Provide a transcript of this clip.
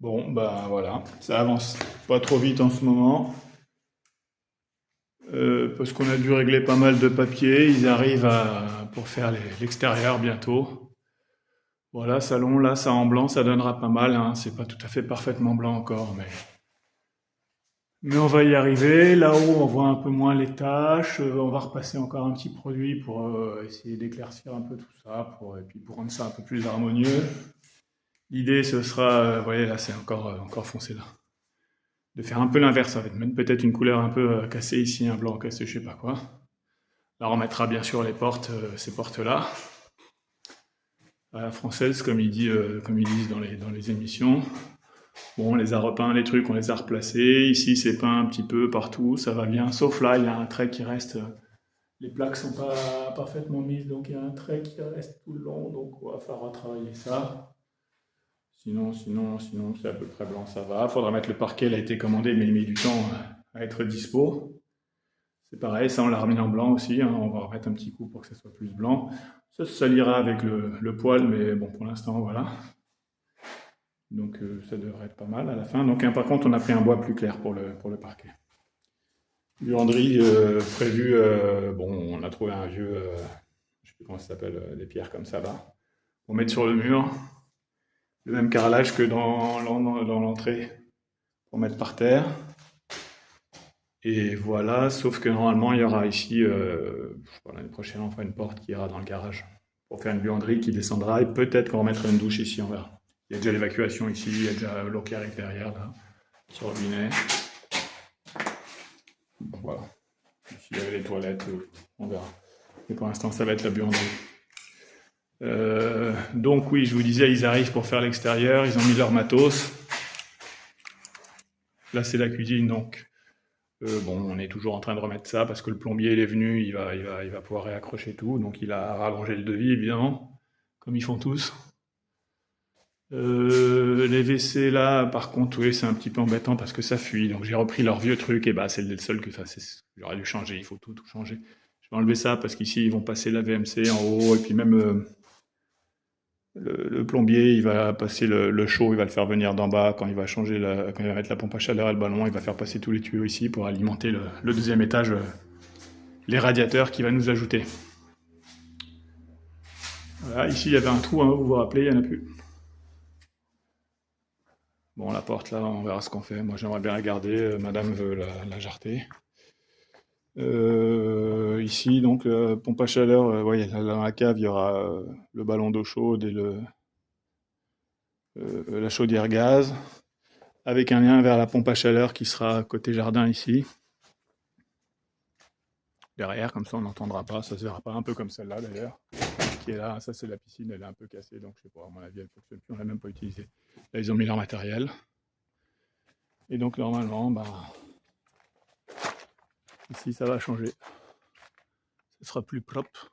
Bon, bah voilà, ça avance pas trop vite en ce moment, parce qu'on a dû régler pas mal de papiers. Ils arrivent pour faire l'extérieur bientôt. Voilà, salon, là, ça en blanc, ça donnera pas mal, hein. C'est pas tout à fait parfaitement blanc encore, mais on va y arriver. Là-haut, on voit un peu moins les taches. On va repasser encore un petit produit pour essayer d'éclaircir un peu tout ça, et puis pour rendre ça un peu plus harmonieux. L'idée, ce sera, vous voyez, là, c'est encore foncé là. De faire un peu l'inverse, avec même peut-être une couleur un peu cassée ici, un blanc cassé, je sais pas quoi. Là, on mettra bien sûr les portes, ces portes-là, à la française, comme ils disent dans les émissions. Bon, on les a repeints, les trucs, on les a replacés. Ici, c'est peint un petit peu partout, ça va bien. Sauf là, il y a un trait qui reste. Les plaques sont pas parfaitement mises, donc il y a un trait qui reste tout le long, donc on va faire retravailler ça. Sinon, c'est à peu près blanc, ça va. Faudra mettre le parquet, il a été commandé, mais il met du temps à être dispo. C'est pareil, ça on l'a remis en blanc aussi, hein. On va remettre un petit coup pour que ça soit plus blanc. Ça se salira avec le poil, mais bon, pour l'instant, voilà. Donc ça devrait être pas mal à la fin. Donc par contre, on a pris un bois plus clair pour le parquet. Buanderie prévue, bon, on a trouvé un vieux, je sais plus comment ça s'appelle, des pierres comme ça là, pour mettre sur le mur. Le même carrelage que dans l'entrée, pour mettre par terre. Et voilà, sauf que normalement, il y aura ici, l'année prochaine, on fera une porte qui ira dans le garage pour faire une buanderie qui descendra et peut-être qu'on remettra une douche ici, on verra. Il y a déjà l'évacuation ici, il y a déjà l'eau qui arrive derrière, là, sur le robinet. Bon, voilà. Ici, il y avait les toilettes, on verra. Et pour l'instant, ça va être la buanderie. Donc oui, je vous disais, ils arrivent pour faire l'extérieur, ils ont mis leur matos. Là, c'est la cuisine, donc bon, on est toujours en train de remettre ça parce que le plombier il est venu, il va pouvoir réaccrocher tout, donc il a rallongé le devis évidemment, comme ils font tous. Les WC là, par contre, oui, c'est un petit peu embêtant parce que ça fuit, donc j'ai repris leur vieux truc et bah c'est le seul que j'aurais dû changer, il faut tout changer. Je vais enlever ça parce qu'ici ils vont passer la VMC en haut et puis même le plombier, il va passer le chaud, il va le faire venir d'en bas quand il va quand il va mettre la pompe à chaleur et le ballon, il va faire passer tous les tuyaux ici pour alimenter le deuxième étage, les radiateurs qu'il va nous ajouter. Voilà, ici il y avait un trou, hein, vous vous rappelez, il n'y en a plus. Bon, la porte là, on verra ce qu'on fait. Moi j'aimerais bien la garder, madame veut la jarter. Ici, donc, pompe à chaleur, ouais, dans la cave, il y aura le ballon d'eau chaude et la chaudière gaz, avec un lien vers la pompe à chaleur qui sera côté jardin ici. Derrière, comme ça on n'entendra pas, ça se verra pas, un peu comme celle-là d'ailleurs, qui est là. Ça c'est la piscine, elle est un peu cassée, donc je sais pas, à mon avis elle fonctionne plus, on l'a même pas utilisée. Là ils ont mis leur matériel. Et donc normalement, bah, ici ça va changer. Ce sera plus propre.